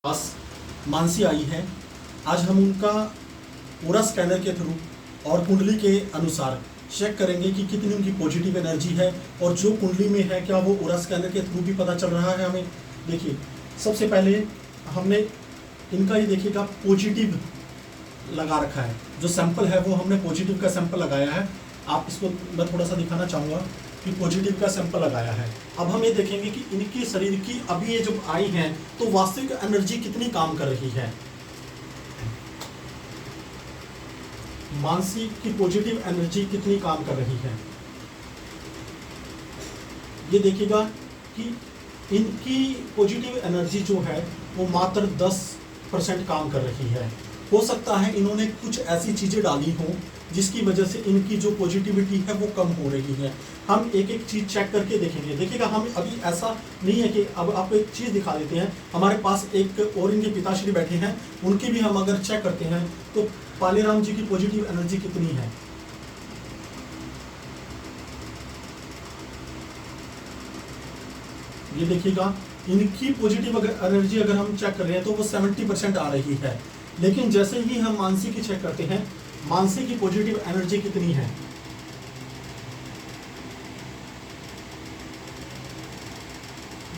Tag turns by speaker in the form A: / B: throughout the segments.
A: पास मानसी आई है। आज हम उनका पूरा स्कैनर के थ्रू और कुंडली के अनुसार चेक करेंगे कि कितनी उनकी पॉजिटिव एनर्जी है और जो कुंडली में है क्या वो पूरा स्कैनर के थ्रू भी पता चल रहा है हमें। देखिए, सबसे पहले हमने इनका ये देखिएगा पॉजिटिव लगा रखा है। जो सैंपल है वो हमने पॉजिटिव का सैंपल लगाया है। आप इसको मैं थोड़ा सा दिखाना चाहूँगा कि पॉजिटिव का सैंपल लगाया है। अब हम ये देखेंगे कि इनके शरीर की अभी ये जब आई हैं तो वास्तविक एनर्जी कितनी काम कर रही है। मानसी की पॉजिटिव एनर्जी कितनी काम कर रही है, ये देखिएगा कि इनकी पॉजिटिव एनर्जी जो है वो मात्र 10% काम कर रही है। हो सकता है इन्होंने कुछ ऐसी चीज़ें डाली हों जिसकी वजह से इनकी जो पॉजिटिविटी है वो कम हो रही है। हम एक एक चीज़ चेक करके देखेंगे। देखिएगा, हम अभी ऐसा नहीं है कि अब आपको एक चीज़ दिखा देते हैं। हमारे पास एक और इनके पिताश्री बैठे हैं, उनकी भी हम अगर चेक करते हैं तो पालेराम जी की पॉजिटिव एनर्जी कितनी है। ये देखिएगा, इनकी पॉजिटिव एनर्जी अगर हम चेक कर रहे हैं तो वो 70% आ रही है। लेकिन जैसे ही हम मानसी की चेक करते हैं, मानसी की पॉजिटिव एनर्जी कितनी है।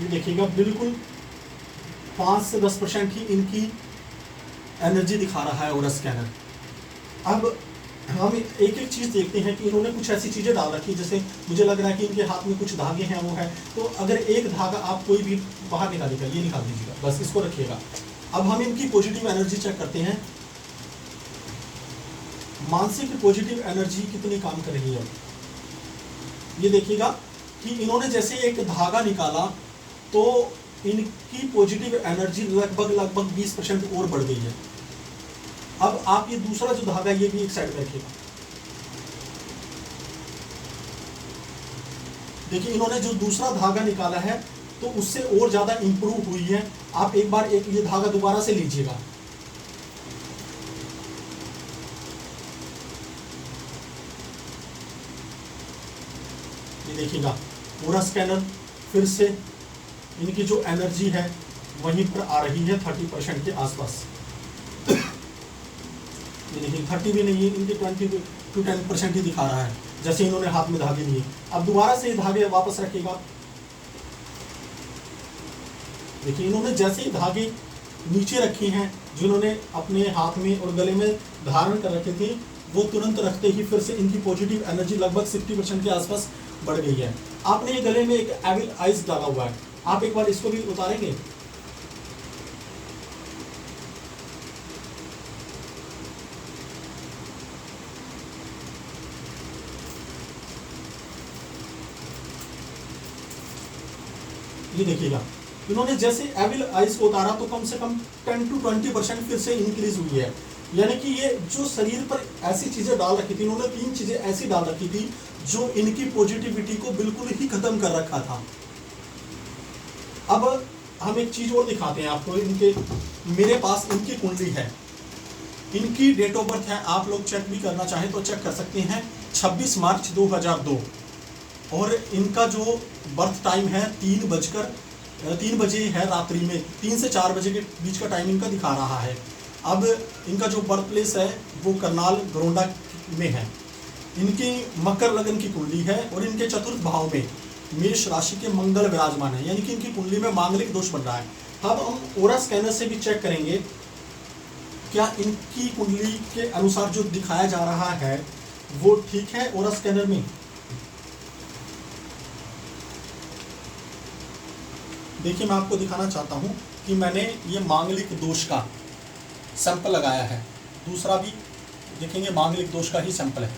A: ये देखिएगा, बिल्कुल 5 से 10% ही इनकी एनर्जी दिखा रहा है ऑरा स्कैनर। अब हम एक एक चीज़ देखते हैं कि इन्होंने कुछ ऐसी चीज़ें डाल रखी, जैसे मुझे लग रहा है कि इनके हाथ में कुछ धागे हैं वो है। तो अगर एक धागा आप कोई भी बाहर निकालिएगा, ये निकाल दीजिएगा, बस इसको रखिएगा। अब हम इनकी पॉजिटिव एनर्जी चेक करते हैं। मानसिक पॉजिटिव एनर्जी कितनी काम कर रही है। ये देखिएगा कि इन्होंने जैसे एक धागा निकाला तो इनकी पॉजिटिव एनर्जी लगभग 20% और बढ़ गई है। अब आप ये दूसरा जो धागा, ये भी एक साइड में रखिएगा। देखिए, इन्होंने जो दूसरा धागा निकाला है तो उससे और ज्यादा इंप्रूव हुई है। आप एक बार ये धागा दोबारा से लीजिएगा। ये देखिएगा, पूरा स्कैनर फिर से इनकी जो एनर्जी है वहीं पर आ रही है 30% के आसपास। ये देखिए, 30 भी नहीं है, इनके 20 to 10% ही दिखा रहा है, जैसे इन्होंने हाथ में धागे लिए। अब दोबारा से ये धागे वापस रखेगा। देखिए, इन्होंने जैसे ही धागे नीचे रखे हैं, जिन्होंने अपने हाथ में और गले में धारण कर रखे थे, वो तुरंत रखते ही फिर से इनकी पॉजिटिव एनर्जी लगभग 60% के आसपास बढ़ गई है। आपने ये गले में एक एविल आइज डाला हुआ है, आप एक बार इसको भी उतारेंगे। ये देखिएगा, इन्होंने जैसे एविल आइज को उतारा तो कम से कम 10 to 20% फिर से इंक्रीज हुई है। यानी कि ये जो शरीर पर ऐसी चीजें डाल रखी थी, इन्होंने 3 चीजें ऐसी डाल रखी थी जो इनकी पॉजिटिविटी को बिल्कुल ही खत्म कर रखा था। अब हम एक चीज और दिखाते हैं आपको। इनके मेरे पास इनकी कुंडली है, इनकी डेट ऑफ बर्थ है। आप लोग चेक भी करना चाहें तो चेक कर सकते हैं, 26 मार्च 2002। और इनका जो बर्थ टाइम है 3 बजे है रात्रि में, 3 से 4 बजे के बीच का टाइम इनका दिखा रहा है। अब इनका जो बर्थ प्लेस है वो करनाल गरोंडा में है। इनकी मकर लगन की कुंडली है और इनके चतुर्थ भाव में मेष राशि के मंगल विराजमान है, यानी कि इनकी कुंडली में मांगलिक दोष बन रहा है। अब हम ओरा स्कैनर से भी चेक करेंगे क्या इनकी कुंडली के अनुसार जो दिखाया जा रहा है वो ठीक है ओरा स्कैनर में। देखिए, मैं आपको दिखाना चाहता हूं कि मैंने ये मांगलिक दोष का सैंपल लगाया है। दूसरा भी देखेंगे, मांगलिक दोष का ही सैंपल है।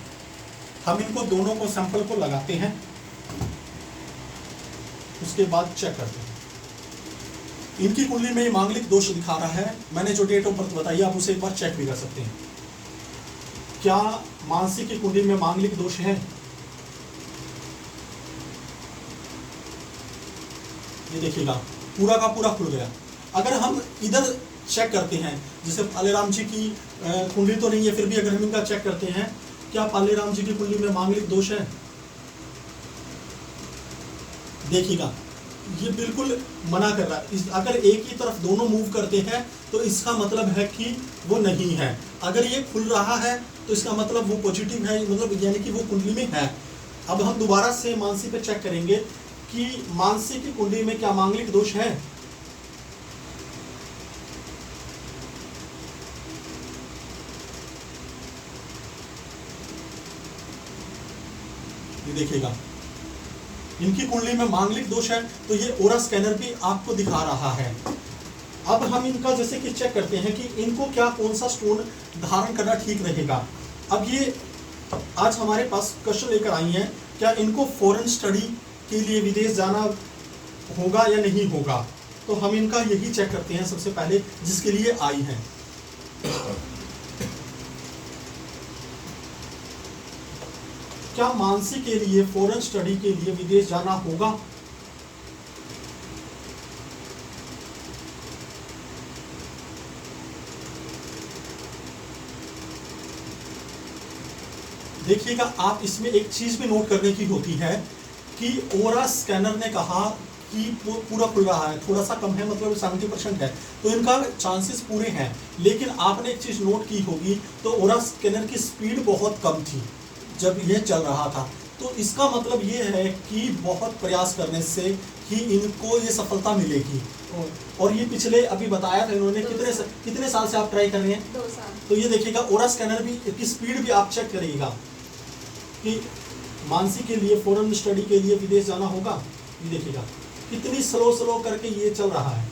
A: हम इनको दोनों को सैंपल को लगाते हैं, उसके बाद चेक करते हैं। इनकी कुंडली में ये मांगलिक दोष दिखा रहा है। मैंने जो डेट ऑफ बर्थ बताई आप उसे एक बार चेक भी कर सकते हैं। क्या मानसी की कुंडली में मांगलिक दोष है। ये देखिएगा, पूरा का पूरा खुल गया। अगर हम इधर चेक करते हैं, जैसे पालेराम जी की कुंडली तो नहीं है, फिर भी अगर हम इनका चेक करते हैं, क्या पालेराम जी की कुंडली में मांगलिक दोष है। देखिएगा, ये बिल्कुल मना कर रहा है। अगर एक ही तरफ दोनों मूव करते हैं तो इसका मतलब है कि वो नहीं है। अगर ये खुल रहा है तो इसका मतलब वो पॉजिटिव है, मतलब यानी कि वो कुंडली में है। अब हम दोबारा से मानसी पे चेक करेंगे कि मानसी की कुंडली में क्या मांगलिक दोष है। ये देखिएगा, इनकी कुंडली में मांगलिक दोष है, तो ये ओरा स्कैनर भी आपको दिखा रहा है। अब हम इनका जैसे कि चेक करते हैं कि इनको क्या कौन सा स्टोन धारण करना ठीक रहेगा। अब ये आज हमारे पास क्वेश्चन लेकर आई हैं, क्या इनको फॉरेन स्टडी के लिए विदेश जाना होगा या नहीं होगा। तो हम इनका यही चेक करते हैं सबसे पहले, जिसके लिए आई हैं। क्या मानसी के लिए फॉरेन स्टडी के लिए विदेश जाना होगा। देखिएगा, आप इसमें एक चीज भी नोट करने की होती है कि ओरा स्कैनर ने कहा कि पूरा खुल रहा है, थोड़ा सा कम है, मतलब 70% है, तो इनका चांसेस पूरे हैं। लेकिन आपने एक चीज नोट की होगी, तो ओरा स्कैनर की स्पीड बहुत कम थी जब ये चल रहा था। तो इसका मतलब ये है कि बहुत प्रयास करने से ही इनको ये सफलता मिलेगी। और ये पिछले अभी बताया था इन्होंने, कितने साल से आप ट्राई कर रहे हैं।
B: 2 साल।
A: तो ये देखिएगा, ओरा स्कैनर भी की स्पीड भी आप चेक करिएगा कि मानसी के लिए फॉरेन स्टडी के लिए विदेश जाना होगा। ये देखिएगा कितनी स्लो करके ये चल रहा है।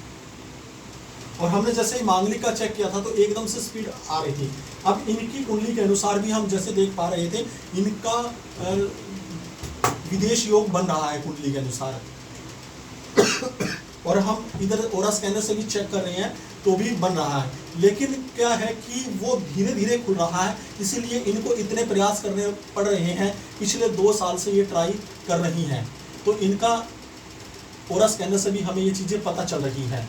A: और हमने जैसे ही मांगलिक का चेक किया था तो एकदम से स्पीड आ रही थी। अब इनकी कुंडली के अनुसार भी हम जैसे देख पा रहे थे, इनका विदेश योग बन रहा है कुंडली के अनुसार। और हम इधर ओरा स्कैनर से भी चेक कर रहे हैं तो भी बन रहा है। लेकिन क्या है कि वो धीरे धीरे खुल रहा है, इसीलिए इनको इतने प्रयास करने पड़ रहे हैं। पिछले 2 साल से ये ट्राई कर रही हैं, तो इनका ओरा स्कैनर से भी हमें ये चीज़ें पता चल रही हैं।